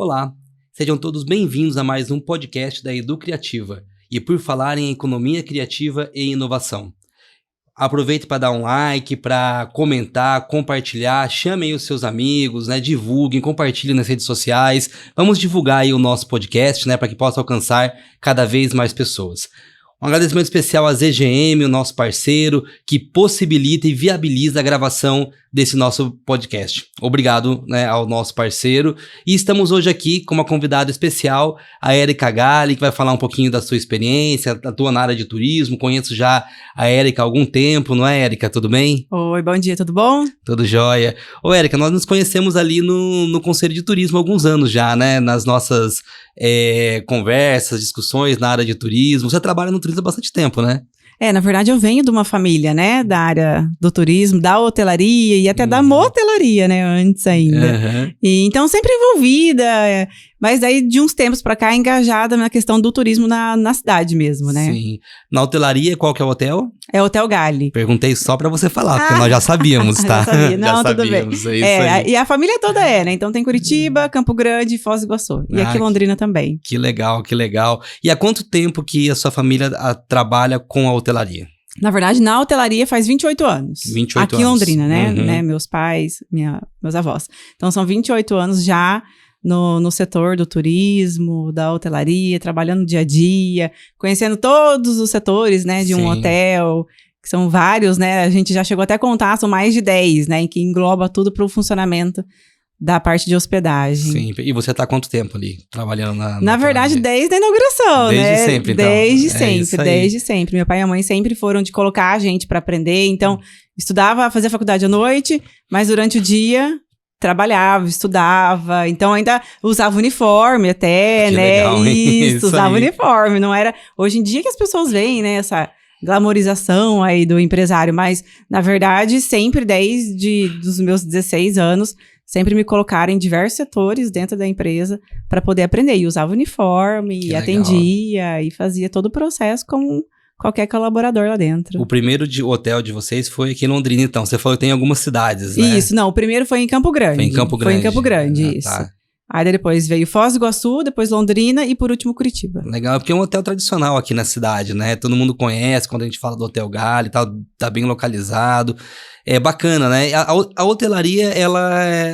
Olá, sejam todos bem-vindos a mais um podcast da EduCriativa e por falar em economia criativa e inovação. Aproveite para dar um like, para comentar, compartilhar, chamem os seus amigos, né? Divulguem, compartilhem nas redes sociais. Vamos divulgar aí o nosso podcast, né? Para que possa alcançar cada vez mais pessoas. Um agradecimento especial à ZGM, o nosso parceiro, que possibilita e viabiliza a gravação desse nosso podcast. Obrigado, né, ao nosso parceiro. E estamos hoje aqui com uma convidada especial, a Érica Galli, que vai falar um pouquinho da sua experiência, atua na área de turismo. Conheço já a Érica há algum tempo, não é, Érica? Tudo bem? Oi, bom dia, tudo bom? Tudo jóia. Ô, Érica, nós nos conhecemos ali no Conselho de Turismo há alguns anos já, né? Nas nossas conversas, discussões na área de turismo. Você trabalha no turismo há bastante tempo, né? Na verdade eu venho de uma família, né, da área do turismo, da hotelaria e até da motelaria, né, antes ainda. E, então sempre envolvida, mas daí de uns tempos pra cá engajada na questão do turismo na cidade mesmo, né? Sim. Na hotelaria, qual que é o hotel? É o Hotel Galli. Perguntei só pra você falar, porque nós já sabíamos, tá? Já sabia. Não, já tudo sabíamos, bem. É isso aí. E a família toda né? Então tem Curitiba, Campo Grande e Foz do Iguaçu. E aqui Londrina também. Que legal, que legal. E há quanto tempo que a sua família trabalha com a hotelaria? Na verdade, na hotelaria faz 28 anos. 28 aqui anos. em Londrina, né? Meus pais, meus avós. Então são 28 anos já no setor do turismo, da hotelaria, trabalhando dia a dia, conhecendo todos os setores, né, de um hotel, que são vários, né, a gente já chegou até a contar, são mais de 10, né, que engloba tudo para o funcionamento da parte de hospedagem. Sim, e você tá há quanto tempo ali, trabalhando na verdade, desde a inauguração, desde né? Sempre, então. Desde sempre. Meu pai e a mãe sempre foram de colocar a gente para aprender, então, estudava, fazia faculdade à noite, mas durante o dia trabalhava, estudava, então ainda usava uniforme até, que né? Legal, Isso, usava aí. uniforme, não era... Hoje em dia que as pessoas veem, né, essa glamorização aí do empresário, mas, na verdade, sempre desde os meus 16 anos, sempre me colocaram em diversos setores dentro da empresa para poder aprender. E usava uniforme, e atendia, e fazia todo o processo como qualquer colaborador lá dentro. O primeiro hotel de vocês foi aqui em Londrina, então. Você falou que tem algumas cidades, né? Isso, não, o primeiro foi em Campo Grande. Foi em Campo Grande. Isso. Tá. Aí depois veio Foz do Iguaçu, depois Londrina e por último Curitiba. Legal, porque é um hotel tradicional aqui na cidade, né? Todo mundo conhece quando a gente fala do Hotel Galli, tá bem localizado. É bacana, né? A hotelaria,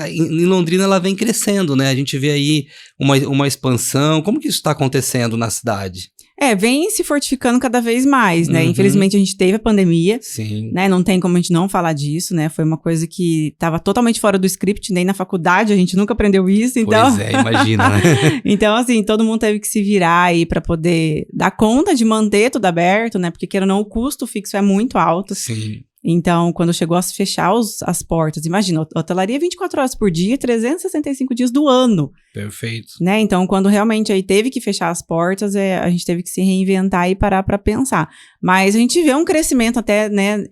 em Londrina, ela vem crescendo, né? A gente vê aí uma expansão. Como que isso está acontecendo na cidade? Vem se fortificando cada vez mais, né? Infelizmente, a gente teve a pandemia. Sim. Né? Não tem como a gente não falar disso, né? Foi uma coisa que estava totalmente fora do script, nem na faculdade a gente nunca aprendeu isso, então... Pois imagina, né? Então, assim, todo mundo teve que se virar aí para poder dar conta de manter tudo aberto, né? Porque, queira ou não, o custo fixo é muito alto. Sim. Então, quando chegou a fechar as portas, imagina, hotelaria 24 horas por dia, 365 dias do ano. Perfeito. Né? Então, quando realmente aí teve que fechar as portas, a gente teve que se reinventar e parar para pensar. Mas a gente vê um crescimento até, né,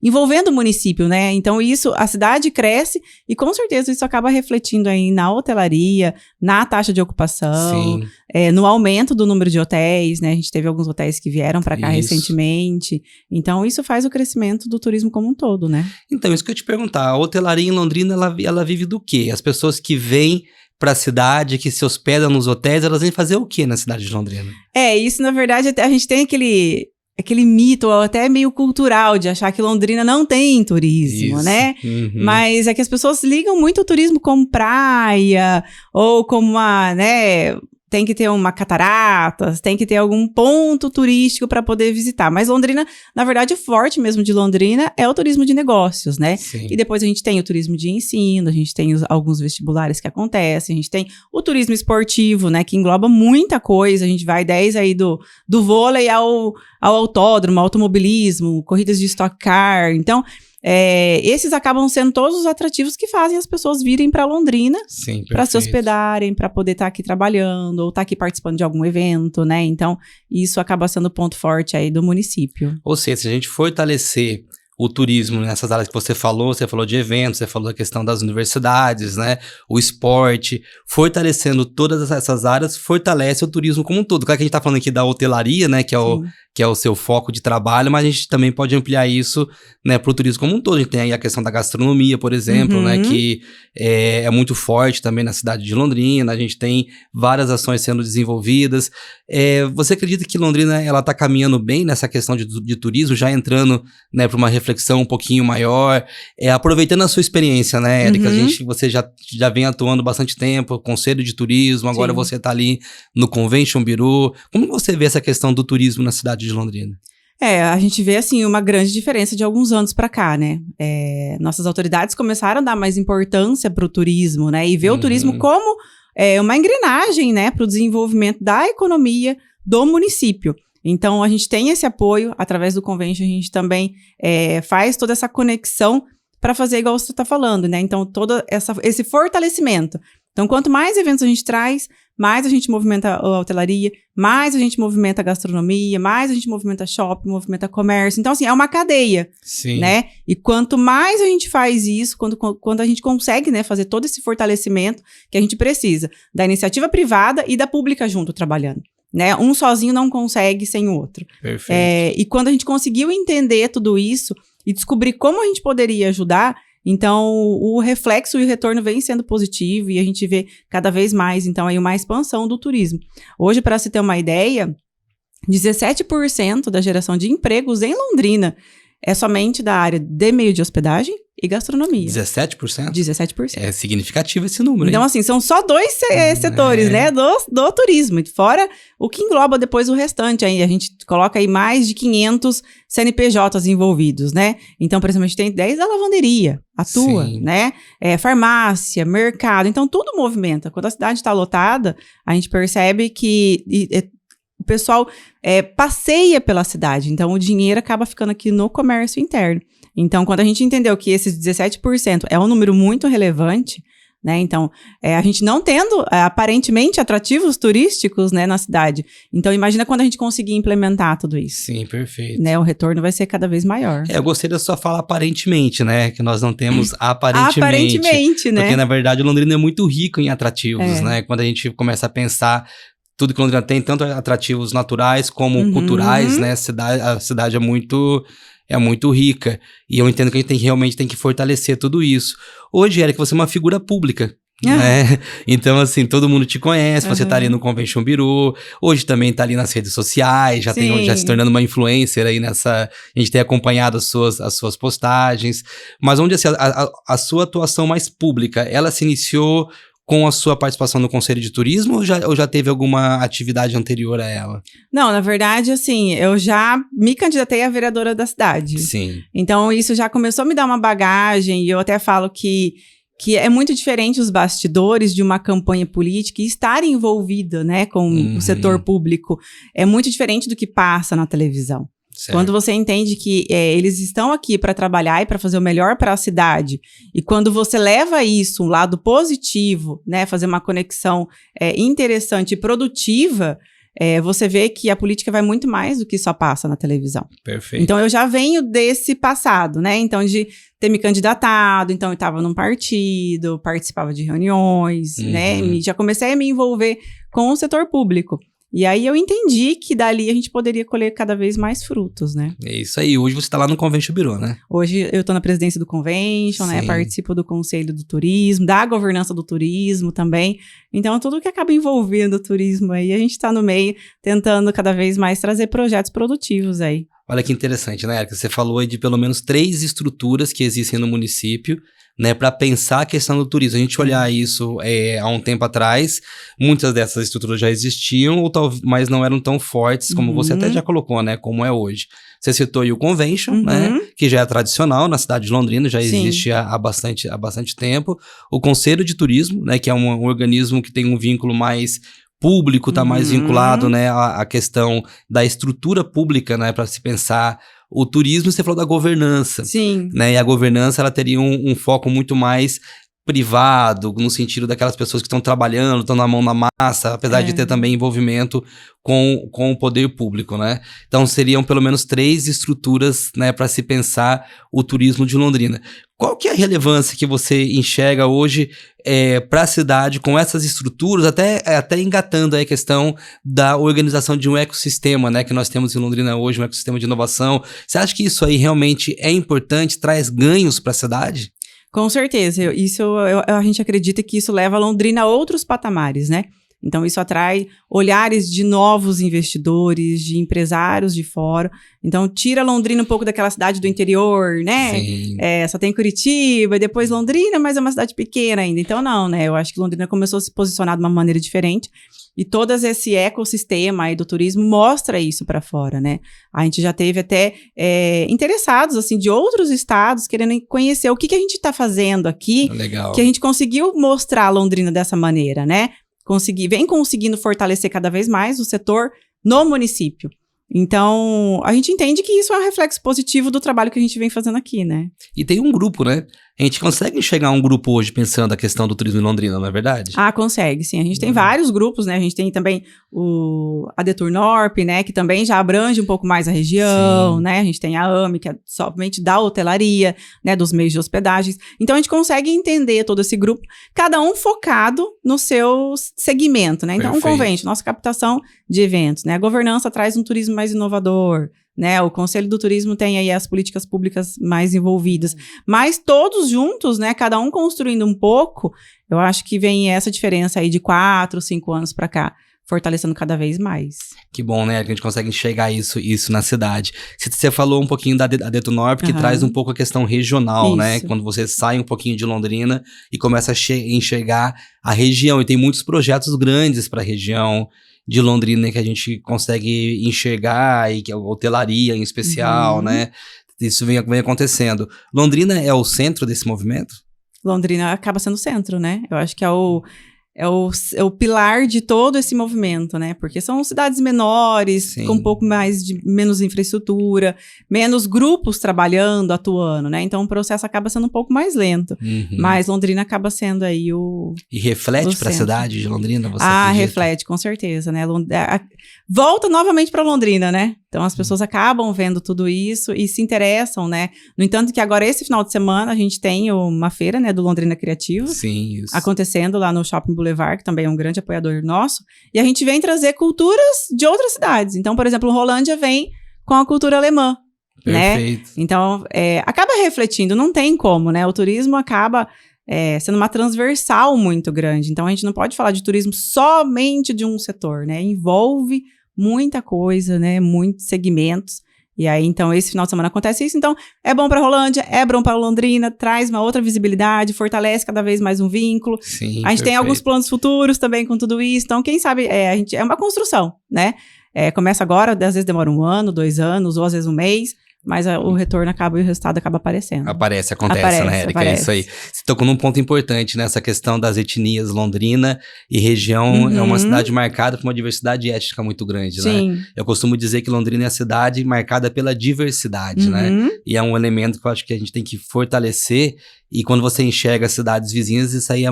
envolvendo o município, né? Então, a cidade cresce e com certeza isso acaba refletindo aí na hotelaria, na taxa de ocupação, no aumento do número de hotéis, né? A gente teve alguns hotéis que vieram para cá recentemente. Então, isso faz o crescimento do turismo como um todo, né? Então, isso que eu ia te perguntar. A hotelaria em Londrina, ela vive do quê? As pessoas que vêm para a cidade, que se hospedam nos hotéis, elas vêm fazer o quê na cidade de Londrina? Isso na verdade, a gente tem aquele mito, até meio cultural, de achar que Londrina não tem turismo, né? Mas é que as pessoas ligam muito o turismo como praia, ou como né... Tem que ter uma cataratas, tem que ter algum ponto turístico para poder visitar. Mas Londrina, na verdade, o forte mesmo de Londrina é o turismo de negócios, né? Sim. E depois a gente tem o turismo de ensino, a gente tem alguns vestibulares que acontecem, a gente tem o turismo esportivo, né? Que engloba muita coisa. A gente vai 10 aí do vôlei ao autódromo, automobilismo, corridas de stock car. Então... esses acabam sendo todos os atrativos que fazem as pessoas virem para Londrina para se hospedarem, para poder estar aqui trabalhando ou estar aqui participando de algum evento, né? Então, isso acaba sendo o ponto forte aí do município. Ou seja, se a gente fortalecer o turismo nessas áreas que você falou de eventos, você falou da questão das universidades, né, o esporte, fortalecendo todas essas áreas, fortalece o turismo como um todo. Claro que a gente tá falando aqui da hotelaria, né, que é o seu foco de trabalho, mas a gente também pode ampliar isso, né, pro turismo como um todo. A gente tem aí a questão da gastronomia, por exemplo, né, que é muito forte também na cidade de Londrina, a gente tem várias ações sendo desenvolvidas. Você acredita que Londrina, ela tá caminhando bem nessa questão de turismo, já entrando, né, para uma reflexão um pouquinho maior, aproveitando a sua experiência, né, Érica? Você já vem atuando bastante tempo, Conselho de Turismo, agora você tá ali no Convention Bureau. Como você vê essa questão do turismo na cidade de Londrina? A gente vê, assim, uma grande diferença de alguns anos para cá, né? Nossas autoridades começaram a dar mais importância para o turismo, né? E ver o turismo como uma engrenagem, né, para o desenvolvimento da economia do município. Então, a gente tem esse apoio, através do Convention, a gente também faz toda essa conexão para fazer igual você está falando, né? Então, todo esse fortalecimento. Então, quanto mais eventos a gente traz, mais a gente movimenta a hotelaria, mais a gente movimenta a gastronomia, mais a gente movimenta shopping, movimenta comércio. Então, assim, é uma cadeia, né? E quanto mais a gente faz isso, quando a gente consegue, né, fazer todo esse fortalecimento que a gente precisa, da iniciativa privada e da pública junto trabalhando, né? Um sozinho não consegue sem o outro. Perfeito. E quando a gente conseguiu entender tudo isso e descobrir como a gente poderia ajudar, então o reflexo e o retorno vem sendo positivo e a gente vê cada vez mais, então, aí uma expansão do turismo. Hoje, para se ter uma ideia, 17% da geração de empregos em Londrina é somente da área de meio de hospedagem e gastronomia. 17%? 17%. É significativo esse número, então, hein? assim, são só dois setores, né, do turismo. Fora o que engloba depois o restante. Aí a gente coloca aí mais de 500 CNPJs envolvidos, né? Então, por exemplo, a gente tem 10 da lavanderia, atua, né? Farmácia, mercado. Então, tudo movimenta. Quando a cidade está lotada, a gente percebe que o pessoal passeia pela cidade. Então, o dinheiro acaba ficando aqui no comércio interno. Então, quando a gente entendeu que esses 17% é um número muito relevante, né? Então, a gente não tendo aparentemente atrativos turísticos, né, na cidade. Então, imagina quando a gente conseguir implementar tudo isso. Sim, perfeito. Né? O retorno vai ser cada vez maior. Eu gostei da sua fala aparentemente, né? Que nós não temos aparentemente. Aparentemente, né? Porque, na verdade, o Londrina é muito rico em atrativos, né? Quando a gente começa a pensar tudo que Londrina tem, tanto atrativos naturais como culturais, né? A cidade é muito rica. E eu entendo que a gente realmente tem que fortalecer tudo isso. Hoje, Érica, você é uma figura pública. Né? Então, assim, todo mundo te conhece, você tá ali no Convention Bureau, hoje também tá ali nas redes sociais, já se tornando uma influencer aí nessa. A gente tem acompanhado as suas postagens. Mas onde assim, a sua atuação mais pública, ela se iniciou com a sua participação no Conselho de Turismo ou já teve alguma atividade anterior a ela? Não, na verdade, assim, eu já me candidatei a vereadora da cidade. Sim. Então, isso já começou a me dar uma bagagem, e eu até falo que é muito diferente os bastidores de uma campanha política e estar envolvida, né, com o setor público. É muito diferente do que passa na televisão. Certo. Quando você entende que eles estão aqui para trabalhar e para fazer o melhor para a cidade, e quando você leva isso, um lado positivo, né, fazer uma conexão interessante e produtiva, você vê que a política vai muito mais do que só passa na televisão. Perfeito. Então, eu já venho desse passado, né? Então, de ter me candidatado, então eu estava num partido, participava de reuniões, né? E já comecei a me envolver com o setor público. E aí eu entendi que dali a gente poderia colher cada vez mais frutos, né? É isso aí. Hoje você está lá no Convention Bureau, né? Hoje eu estou na presidência do Convention, né? Participo do Conselho do Turismo, da governança do turismo também. Então, tudo que acaba envolvendo o turismo aí, a gente está no meio, tentando cada vez mais trazer projetos produtivos aí. Olha que interessante, né, Érica? Você falou aí de pelo menos 3 estruturas que existem no município, né, para pensar a questão do turismo. A gente olhar isso há um tempo atrás, muitas dessas estruturas já existiam, mas não eram tão fortes, como você até já colocou, né, como é hoje. Você citou aí o Convention, né, que já é tradicional na cidade de Londrina, já existe há bastante tempo. O Conselho de Turismo, né, que é um organismo que tem um vínculo mais público, está mais vinculado, né, à questão da estrutura pública, né, para se pensar o turismo. Você falou da governança. Sim. Né, e a governança, ela teria um foco muito mais privado, no sentido daquelas pessoas que estão trabalhando, estão na mão na massa, apesar de ter também envolvimento com o poder público, né? Então seriam pelo menos 3 estruturas, né, para se pensar o turismo de Londrina. Qual que é a relevância que você enxerga hoje para a cidade com essas estruturas, até engatando aí a questão da organização de um ecossistema, né, que nós temos em Londrina hoje, um ecossistema de inovação? Você acha que isso aí realmente é importante, traz ganhos para a cidade? Com certeza, a gente acredita que isso leva a Londrina a outros patamares, né? Então, isso atrai olhares de novos investidores, de empresários de fora. Então, tira Londrina um pouco daquela cidade do interior, né? Sim. Só tem Curitiba, depois Londrina, mas é uma cidade pequena ainda. Então, não, né? Eu acho que Londrina começou a se posicionar de uma maneira diferente. E todo esse ecossistema aí do turismo mostra isso para fora, né? A gente já teve até interessados, assim, de outros estados querendo conhecer o que a gente está fazendo aqui. Legal. Que a gente conseguiu mostrar Londrina dessa maneira, né? Vem conseguindo fortalecer cada vez mais o setor no município. Então, a gente entende que isso é um reflexo positivo do trabalho que a gente vem fazendo aqui, né? E tem um grupo, né? A gente consegue enxergar um grupo hoje pensando a questão do turismo em Londrina, não é verdade? Ah, consegue, sim. A gente tem vários grupos, né? A gente tem também a Deturnorp, né? Que também já abrange um pouco mais a região, né? A gente tem a AME, que é somente da hotelaria, né? Dos meios de hospedagens. Então, a gente consegue entender todo esse grupo, cada um focado no seu segmento, né? Então, Perfeito. um convênio, nossa captação de eventos, né? A governança traz um turismo mais inovador, né? O Conselho do Turismo tem aí as políticas públicas mais envolvidas, mas todos juntos, né? Cada um construindo um pouco, eu acho que vem essa diferença aí de 4, 5 anos para cá, fortalecendo cada vez mais. Que bom, né? Que a gente consegue enxergar isso na cidade. Você falou um pouquinho da Deturnorp, que traz um pouco a questão regional, Isso. né? Quando você sai um pouquinho de Londrina e começa a enxergar a região. E tem muitos projetos grandes para a região de Londrina que a gente consegue enxergar, e que é a hotelaria em especial, né? Isso vem acontecendo. Londrina é o centro desse movimento? Londrina acaba sendo o centro, né? Eu acho que é o pilar de todo esse movimento, né? Porque são cidades menores, com um pouco menos infraestrutura, menos grupos trabalhando, atuando, né? Então o processo acaba sendo um pouco mais lento. Mas Londrina acaba sendo aí E reflete para a cidade de Londrina? Você acredita? Reflete, com certeza, né? Volta novamente para Londrina, né? Então as pessoas acabam vendo tudo isso e se interessam, né? No entanto que agora esse final de semana a gente tem uma feira, né, do Londrina Criativo. Sim, isso. Acontecendo lá no Shopping Boulevard, que também é um grande apoiador nosso. E a gente vem trazer culturas de outras cidades. Então, por exemplo, Rolândia vem com a cultura alemã. Perfeito. Né? Então, acaba refletindo, não tem como, né? O turismo acaba sendo uma transversal muito grande. Então, a gente não pode falar de turismo somente de um setor, né? Envolve muita coisa, né? Muitos segmentos. E aí, então, esse final de semana acontece isso. Então, é bom para Rolândia, é bom para Londrina, traz uma outra visibilidade, fortalece cada vez mais um vínculo. Sim, a gente tem alguns planos futuros também com tudo isso. Então, quem sabe, é uma construção, né? Começa agora, às vezes demora 1 ano, 2 anos, ou às vezes 1 mês. Mas o retorno acaba e o resultado acaba aparecendo. Acontece, né, Érica? É isso aí. Você tocou num ponto importante nessa questão das etnias. Londrina e região é uma cidade marcada por uma diversidade étnica muito grande, Sim. né? Eu costumo dizer que Londrina é a cidade marcada pela diversidade, né? E é um elemento que eu acho que a gente tem que fortalecer. E quando você enxerga as cidades vizinhas, isso aí é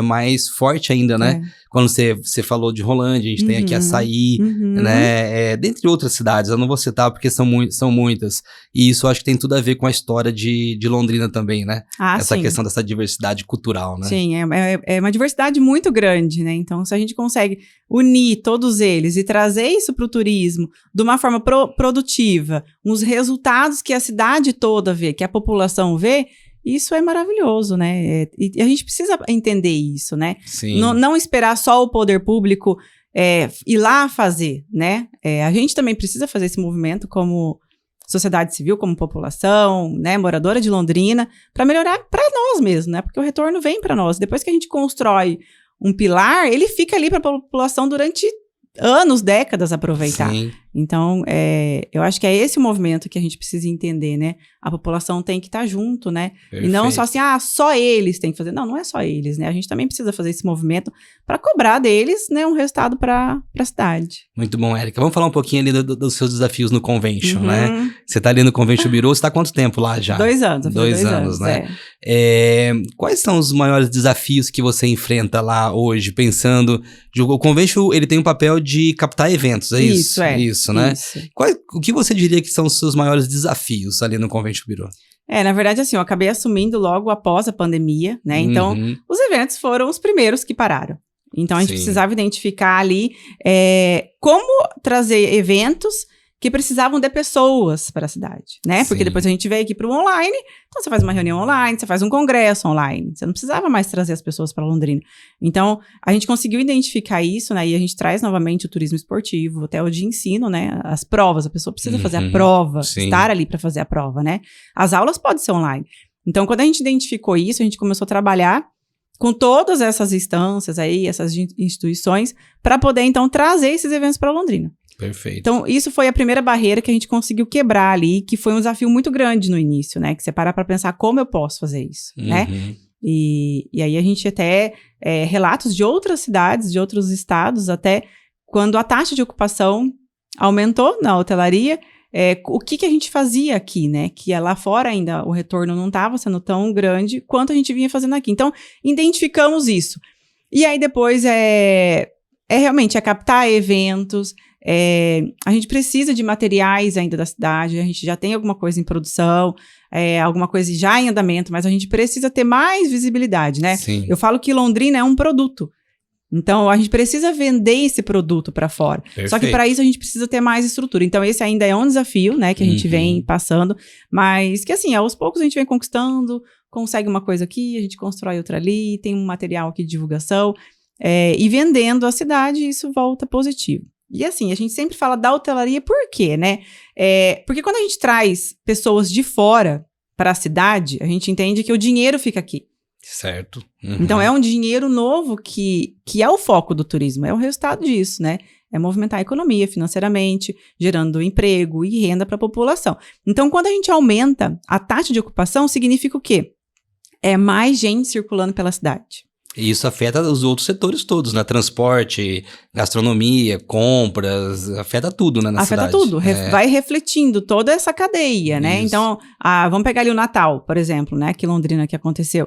mais forte ainda, né? Quando você falou de Rolândia, a gente tem aqui Açaí, né? Dentre outras cidades, eu não vou citar porque são muitas. E isso eu acho que tem tudo a ver com a história de Londrina também, né? Essa questão dessa diversidade cultural, né? Sim, é uma diversidade muito grande, né? Então, se a gente consegue unir todos eles e trazer isso para o turismo de uma forma produtiva, uns resultados que a cidade toda vê, que a população vê, isso é maravilhoso, né? E a gente precisa entender isso, né? Sim. Não esperar só o poder público ir lá fazer, né? A gente também precisa fazer esse movimento como sociedade civil, como população, né? Moradora de Londrina, para melhorar para nós mesmos, né? Porque o retorno vem para nós. Depois que a gente constrói um pilar, ele fica ali para a população durante anos, décadas aproveitar. Sim. Então, eu acho que é esse o movimento que a gente precisa entender, né? A população tem que estar junto, né? Perfeito. E não só assim, só eles têm que fazer. Não, não é só eles, né? A gente também precisa fazer esse movimento para cobrar deles, né, um resultado para a cidade. Muito bom, Érica. Vamos falar um pouquinho ali dos seus desafios no Convention, né? Você está ali no Convention Bureau, você está há quanto tempo lá já? 2 anos. 2 anos, né? Quais são os maiores desafios que você enfrenta lá hoje, pensando... O Convention, ele tem um papel de captar eventos, é isso? Isso, né? Isso. O que você diria que são os seus maiores desafios ali no Convention Bureau? Na verdade, assim, eu acabei assumindo logo após a pandemia, né? Então, os eventos foram os primeiros que pararam. Então, a gente precisava identificar ali como trazer eventos que precisavam de pessoas para a cidade, né? Porque depois a gente veio aqui para o online, então você faz uma reunião online, você faz um congresso online, você não precisava mais trazer as pessoas para Londrina. Então, a gente conseguiu identificar isso, né? E a gente traz novamente o turismo esportivo, até o de ensino, né? As provas, a pessoa precisa fazer a prova, estar ali para fazer a prova, né? As aulas podem ser online. Então, quando a gente identificou isso, a gente começou a trabalhar com todas essas instâncias aí, essas instituições, para poder, então, trazer esses eventos para Londrina. Perfeito. Então, isso foi a primeira barreira que a gente conseguiu quebrar ali, que foi um desafio muito grande no início, né? Que você para pensar como eu posso fazer isso, né? E aí a gente até, relatos de outras cidades, de outros estados, até quando a taxa de ocupação aumentou na hotelaria, o que a gente fazia aqui, né? Que lá fora ainda o retorno não estava sendo tão grande quanto a gente vinha fazendo aqui. Então, identificamos isso. E aí depois realmente captar eventos. A gente precisa de materiais ainda da cidade, a gente já tem alguma coisa em produção, alguma coisa já em andamento, mas a gente precisa ter mais visibilidade, né? Sim. Eu falo que Londrina é um produto. Então, a gente precisa vender esse produto para fora. Perfeito. Só que para isso a gente precisa ter mais estrutura. Então, esse ainda é um desafio, né, que a gente vem passando, mas que assim, aos poucos a gente vem conquistando, consegue uma coisa aqui, a gente constrói outra ali, tem um material aqui de divulgação, e vendendo a cidade, isso volta positivo. E assim, a gente sempre fala da hotelaria, por quê, né? Porque quando a gente traz pessoas de fora para a cidade, a gente entende que o dinheiro fica aqui. Certo. Então, é um dinheiro novo que é o foco do turismo, é o resultado disso, né? É movimentar a economia financeiramente, gerando emprego e renda para a população. Então, quando a gente aumenta a taxa de ocupação, significa o quê? É mais gente circulando pela cidade. E isso afeta os outros setores todos, né? Transporte, gastronomia, compras, afeta tudo, né, na cidade. Afeta tudo, vai refletindo toda essa cadeia, né? Isso. Então, vamos pegar ali o Natal, por exemplo, né? Aqui em Londrina que aconteceu.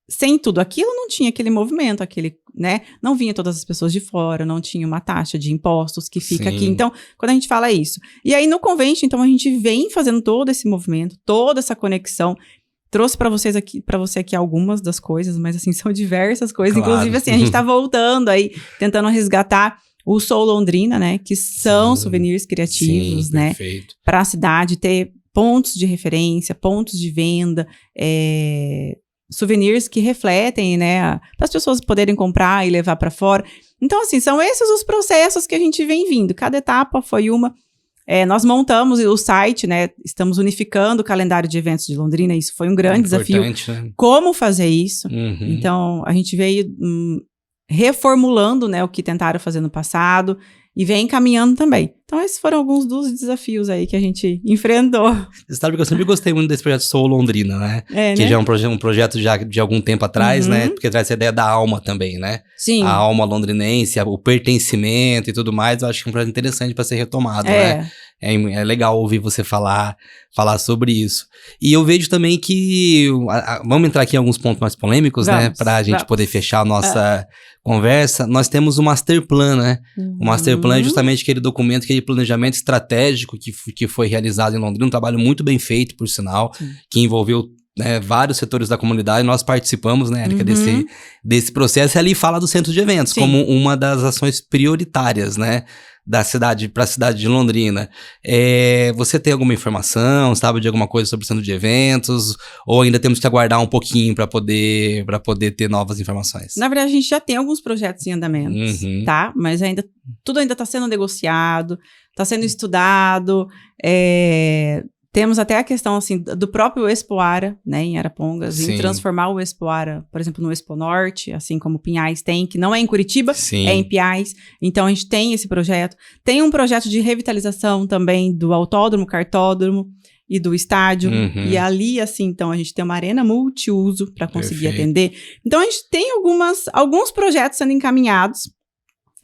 Sem tudo aquilo, não tinha aquele movimento, né? Não vinha todas as pessoas de fora, não tinha uma taxa de impostos que fica aqui. Então, quando a gente fala isso. E aí, no Convention, então, a gente vem fazendo todo esse movimento, toda essa conexão. Trouxe para você aqui algumas das coisas, mas assim, são diversas coisas. Claro. Inclusive, assim, a gente tá voltando aí, tentando resgatar o Sou Londrina, né? Que são souvenirs criativos, né? Para a cidade ter pontos de referência, pontos de venda, souvenirs que refletem, né? Para as pessoas poderem comprar e levar para fora. Então, assim, são esses os processos que a gente vem vindo. Cada etapa foi uma. Nós montamos o site, né? Estamos unificando o calendário de eventos de Londrina. Isso foi um grande desafio. Né? Como fazer isso? Então, a gente veio reformulando, né, o que tentaram fazer no passado e vem caminhando também. Então, esses foram alguns dos desafios aí que a gente enfrentou. Você sabe que eu sempre gostei muito desse projeto Sou Londrina, né? Que já é um projeto já de algum tempo atrás, né? Porque traz essa ideia da alma também, né? Sim. A alma londrinense, o pertencimento e tudo mais. Eu acho que é um projeto interessante para ser retomado, né? É legal ouvir você falar sobre isso. E eu vejo também que... vamos entrar aqui em alguns pontos mais polêmicos, né? Pra gente poder fechar a nossa conversa. Nós temos o Master Plan, né? O Master Plan é justamente aquele documento, aquele planejamento estratégico que foi realizado em Londrina. Um trabalho muito bem feito, por sinal, que envolveu, né, vários setores da comunidade. Nós participamos, né, Érica, desse processo. E ali fala do centro de eventos como uma das ações prioritárias, né, da cidade, para a cidade de Londrina. Você tem alguma informação, sabe de alguma coisa sobre o centro de eventos? Ou ainda temos que aguardar um pouquinho para poder ter novas informações? Na verdade, a gente já tem alguns projetos em andamento, tá? Mas tudo ainda está sendo negociado, está sendo estudado. Temos até a questão, assim, do próprio Expoara, né, em Arapongas, Sim. em transformar o Expoara, por exemplo, no Expo Norte, assim como Pinhais tem, que não é em Curitiba, Sim. é em Pinhais. Então, a gente tem esse projeto. Tem um projeto de revitalização também do autódromo, cartódromo e do estádio. Uhum. E ali, assim, então, a gente tem uma arena multiuso para conseguir Perfeito. atender. Então, a gente tem alguns projetos sendo encaminhados,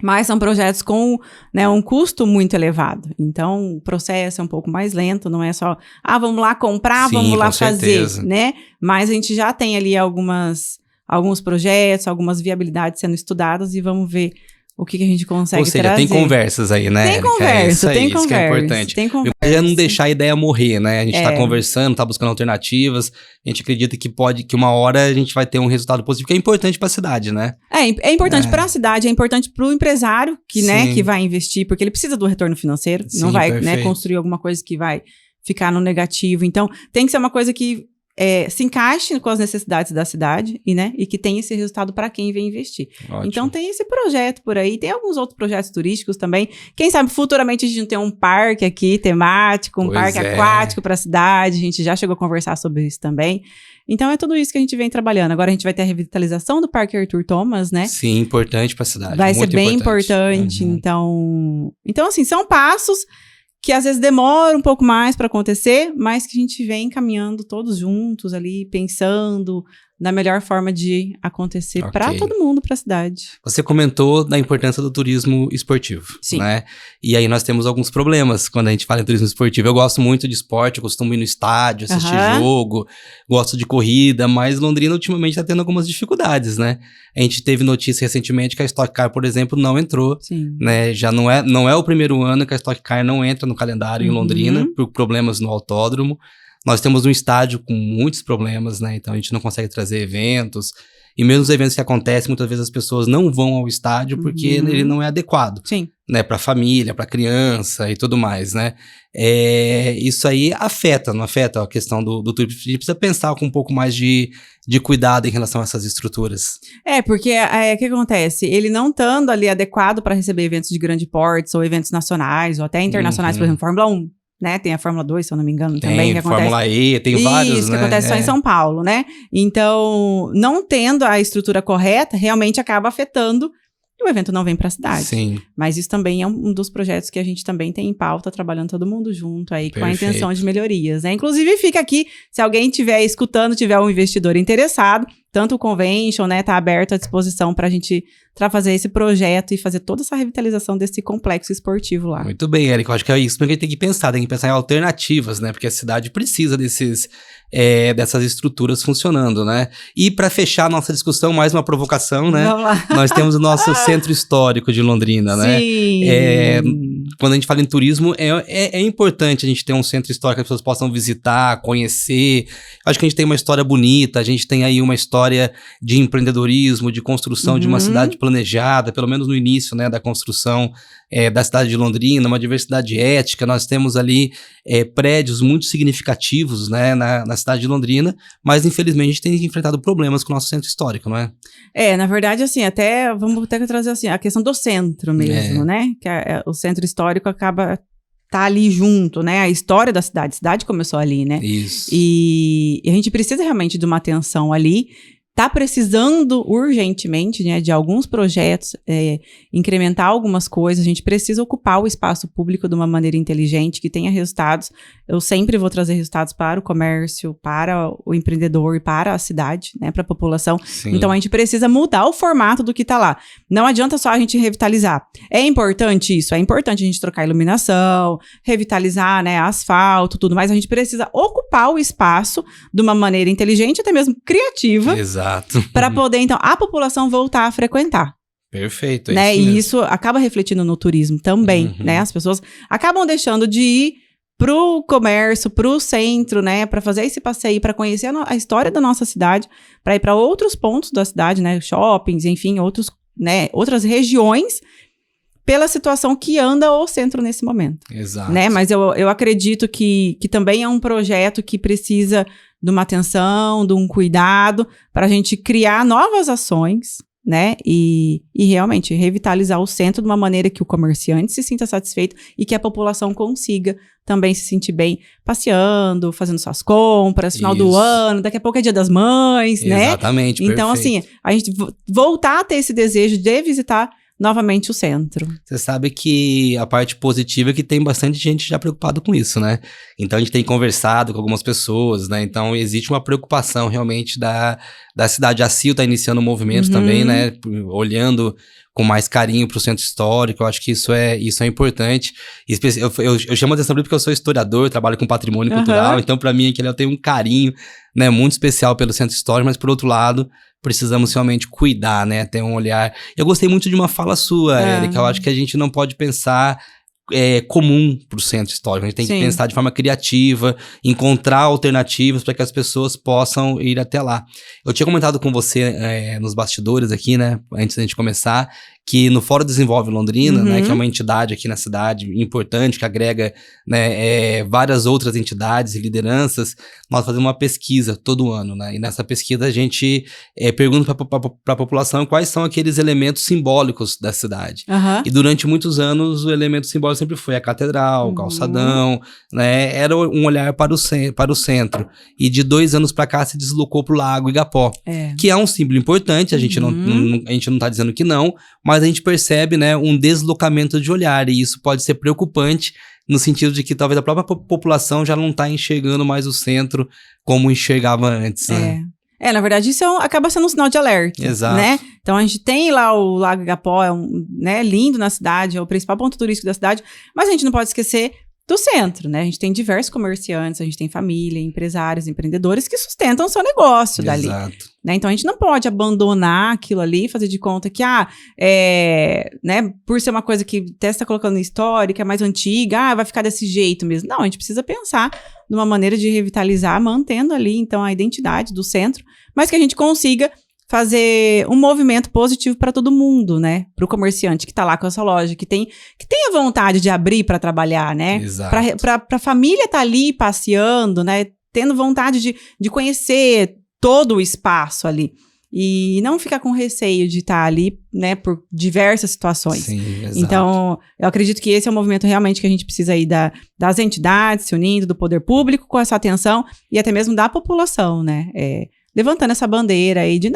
mas são projetos com, né, um custo muito elevado. Então, o processo é um pouco mais lento, não é só, vamos lá comprar, Sim, vamos lá com fazer, certeza. né? Mas a gente já tem ali alguns projetos, algumas viabilidades sendo estudadas e vamos ver o que a gente consegue Ou seja, trazer. tem conversas aí, né? Tem conversa, Érica? tem Isso que é conversa, importante. tem conversa. É não deixar a ideia morrer, né? A gente tá É. conversando, tá buscando alternativas. A gente acredita que uma hora a gente vai ter um resultado positivo, que é importante pra cidade, né? É importante para a cidade, é importante para o empresário Sim. que vai investir, porque ele precisa do retorno financeiro, Sim, não vai, né, perfeito. construir alguma coisa que vai ficar no negativo. Então, tem que ser uma coisa que se encaixe com as necessidades da cidade e que tenha esse resultado para quem vem investir. Ótimo. Então, tem esse projeto por aí, tem alguns outros projetos turísticos também. Quem sabe futuramente a gente não tem um parque aqui temático, um Pois parque é. aquático para a cidade, a gente já chegou a conversar sobre isso também. Então, é tudo isso que a gente vem trabalhando. Agora, a gente vai ter a revitalização do Parque Arthur Thomas, né? Sim, importante pra cidade. Vai ser muito bem importante. Uhum. Então, assim, são passos que às vezes demoram um pouco mais para acontecer, mas que a gente vem caminhando todos juntos ali, pensando na melhor forma de acontecer Ok. para todo mundo, para a cidade. Você comentou da importância do turismo esportivo, Sim. né? E aí nós temos alguns problemas quando a gente fala em turismo esportivo. Eu gosto muito de esporte, eu costumo ir no estádio, assistir Aham. jogo, gosto de corrida, mas Londrina ultimamente está tendo algumas dificuldades, né? A gente teve notícia recentemente que a Stock Car, por exemplo, não entrou, Sim. né? Já não é o primeiro ano que a Stock Car não entra no calendário em Uhum. Londrina por problemas no autódromo. Nós temos um estádio com muitos problemas, né? Então a gente não consegue trazer eventos. E mesmo os eventos que acontecem, muitas vezes as pessoas não vão ao estádio porque ele não é adequado, Sim. né? Para família, para criança e tudo mais, né? Isso aí afeta, não afeta a questão do turismo? A gente precisa pensar com um pouco mais de cuidado em relação a essas estruturas. Porque o que acontece? Ele não estando ali adequado para receber eventos de grande porte, ou eventos nacionais, ou até internacionais, por exemplo, Fórmula 1. Né? Tem a Fórmula 2, se eu não me engano, também. Que acontece. Fórmula E, tem vários, Isso, né? que acontece só em São Paulo, né? Então, não tendo a estrutura correta, realmente acaba afetando e o evento não vem para a cidade. Sim. Mas isso também é um dos projetos que a gente também tem em pauta, trabalhando todo mundo junto aí, com a Perfeito. intenção de melhorias, né? Inclusive, fica aqui, se alguém estiver escutando, tiver um investidor interessado, tanto o Convention, né, tá aberto à disposição para a gente fazer esse projeto e fazer toda essa revitalização desse complexo esportivo lá. Muito bem, Érica. Eu acho que é isso que a gente tem que pensar em alternativas, né? Porque a cidade precisa dessas estruturas funcionando, né? E para fechar a nossa discussão, mais uma provocação, né? Vamos lá. Nós temos o nosso centro histórico de Londrina, né? Sim. Quando a gente fala em turismo, é importante a gente ter um centro histórico que as pessoas possam visitar, conhecer. Acho que a gente tem uma história bonita, a gente tem aí uma história de empreendedorismo, de construção de uma cidade planejada, pelo menos no início, né, da construção da cidade de Londrina, uma diversidade ética. Nós temos ali prédios muito significativos, né, na cidade de Londrina, mas infelizmente a gente tem enfrentado problemas com o nosso centro histórico, não é? Na verdade, assim, vamos até trazer assim, a questão do centro mesmo, né? Que o centro histórico acaba ali junto, né? A história da cidade. A cidade começou ali, né? Isso. E a gente precisa realmente de uma atenção ali. Tá precisando urgentemente, né, de alguns projetos, incrementar algumas coisas. A gente precisa ocupar o espaço público de uma maneira inteligente, que tenha resultados. Eu sempre vou trazer resultados para o comércio, para o empreendedor e para a cidade, né, para a população. Sim. Então, a gente precisa mudar o formato do que está lá. Não adianta só a gente revitalizar. É importante isso, é importante a gente trocar iluminação, revitalizar, né, asfalto, tudo, mas a gente precisa ocupar o espaço de uma maneira inteligente, até mesmo criativa. Exato. Para poder, então, a população voltar a frequentar. Perfeito, né? isso mesmo. E isso acaba refletindo no turismo também, né? As pessoas acabam deixando de ir pro comércio, pro centro, né? Para fazer esse passeio, para conhecer a história da nossa cidade, para ir para outros pontos da cidade, né? Shoppings, enfim, outras regiões, pela situação que anda o centro nesse momento. Exato. Né? Mas eu acredito que também é um projeto que precisa de uma atenção, de um cuidado, para a gente criar novas ações, né? E realmente revitalizar o centro de uma maneira que o comerciante se sinta satisfeito e que a população consiga também se sentir bem passeando, fazendo suas compras, final do ano, daqui a pouco é Dia das Mães, né? Exatamente, então, assim, a gente voltar a ter esse desejo de visitar novamente o centro. Você sabe que a parte positiva é que tem bastante gente já preocupada com isso, né? Então a gente tem conversado com algumas pessoas, né? Então existe uma preocupação realmente da cidade. A CIL está iniciando um movimento também, né? Olhando com mais carinho para o centro histórico. Eu acho que isso é importante. Eu chamo a atenção porque eu sou historiador, trabalho com patrimônio cultural, então para mim aquele eu tenho um carinho, né, muito especial pelo centro histórico, mas por outro lado, precisamos realmente cuidar, né, ter um olhar. Eu gostei muito de uma fala sua, Érica, eu acho que a gente não pode pensar comum para o centro histórico, a gente tem que pensar de forma criativa, encontrar alternativas para que as pessoas possam ir até lá. Eu tinha comentado com você nos bastidores aqui, né, antes da gente começar, que no Fórum Desenvolve Londrina, né, que é uma entidade aqui na cidade importante, que agrega, né, várias outras entidades e lideranças, nós fazemos uma pesquisa todo ano, né, e nessa pesquisa a gente pergunta para a população quais são aqueles elementos simbólicos da cidade. E durante muitos anos o elemento simbólico sempre foi a catedral, o calçadão, né, era um olhar para o centro. E de 2 anos para cá se deslocou para o Lago Igapó, que é um símbolo importante, a gente não tá dizendo que não, mas a gente percebe, né, um deslocamento de olhar, e isso pode ser preocupante no sentido de que talvez a própria população já não está enxergando mais o centro como enxergava antes, né? Na verdade, isso acaba sendo um sinal de alerta, Exato. Né? Então, a gente tem lá o Lago Igapó, né, lindo na cidade, é o principal ponto turístico da cidade, mas a gente não pode esquecer do centro, né? A gente tem diversos comerciantes, a gente tem família, empresários, empreendedores que sustentam o seu negócio dali. Exato. Né? Então, a gente não pode abandonar aquilo ali, fazer de conta que, né, por ser uma coisa que até está colocando histórica, é mais antiga, vai ficar desse jeito mesmo. Não, a gente precisa pensar numa maneira de revitalizar, mantendo ali, então, a identidade do centro, mas que a gente consiga fazer um movimento positivo para todo mundo, né? Para o comerciante que está lá com a sua loja, que tem a vontade de abrir para trabalhar, né? Para a família estar ali passeando, né? Tendo vontade de conhecer todo o espaço ali. E não ficar com receio de estar ali, né? Por diversas situações. Sim, exato. Então, eu acredito que esse é um movimento realmente que a gente precisa aí das entidades se unindo, do poder público com essa atenção e até mesmo da população, né? Levantando essa bandeira aí de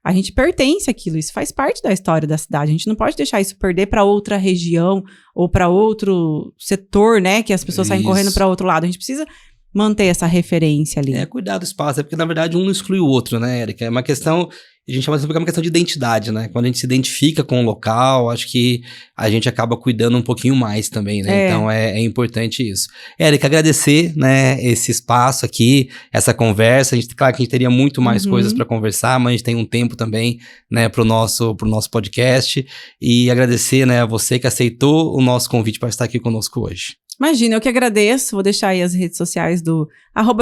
a gente pertence àquilo, isso faz parte da história da cidade, a gente não pode deixar isso perder para outra região ou para outro setor, né, que as pessoas saem correndo para outro lado, a gente precisa manter essa referência ali. Cuidar do espaço, porque na verdade um não exclui o outro, né, Érica? É uma questão, a gente chama de uma questão de identidade, né? Quando a gente se identifica com o local, acho que a gente acaba cuidando um pouquinho mais também, né? Então é importante isso. Érica, agradecer, né, esse espaço aqui, essa conversa. Claro que a gente teria muito mais coisas para conversar, mas a gente tem um tempo também, né, pro nosso podcast. E agradecer, né, a você que aceitou o nosso convite para estar aqui conosco hoje. Imagina, eu que agradeço, vou deixar aí as redes sociais do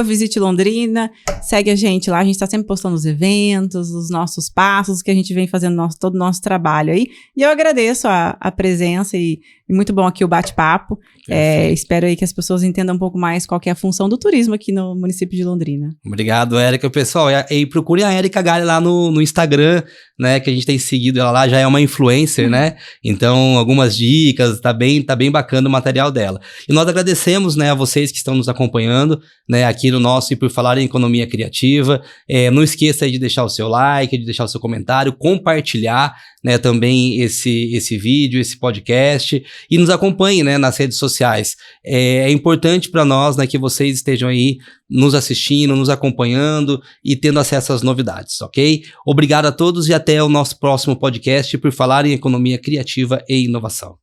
@Visite Londrina, segue a gente lá, a gente tá sempre postando os eventos, os nossos passos, que a gente vem fazendo todo o nosso trabalho aí, e eu agradeço a presença e muito bom aqui o bate-papo, espero aí que as pessoas entendam um pouco mais qual que é a função do turismo aqui no município de Londrina. Obrigado, Érica. Pessoal, e procurem a Érica Galli lá no Instagram, né, que a gente tem seguido ela lá, já é uma influencer, né, então algumas dicas, tá bem bacana o material dela. E nós agradecemos, né, a vocês que estão nos acompanhando, né, aqui no nosso E Por Falar em Economia Criativa. Não esqueça aí de deixar o seu like, de deixar o seu comentário, compartilhar, né, também esse vídeo, esse podcast, e nos acompanhe, né, nas redes sociais. É importante para nós, né, que vocês estejam aí nos assistindo, nos acompanhando e tendo acesso às novidades, ok? Obrigado a todos e até o nosso próximo podcast Por Falar em Economia Criativa e Inovação.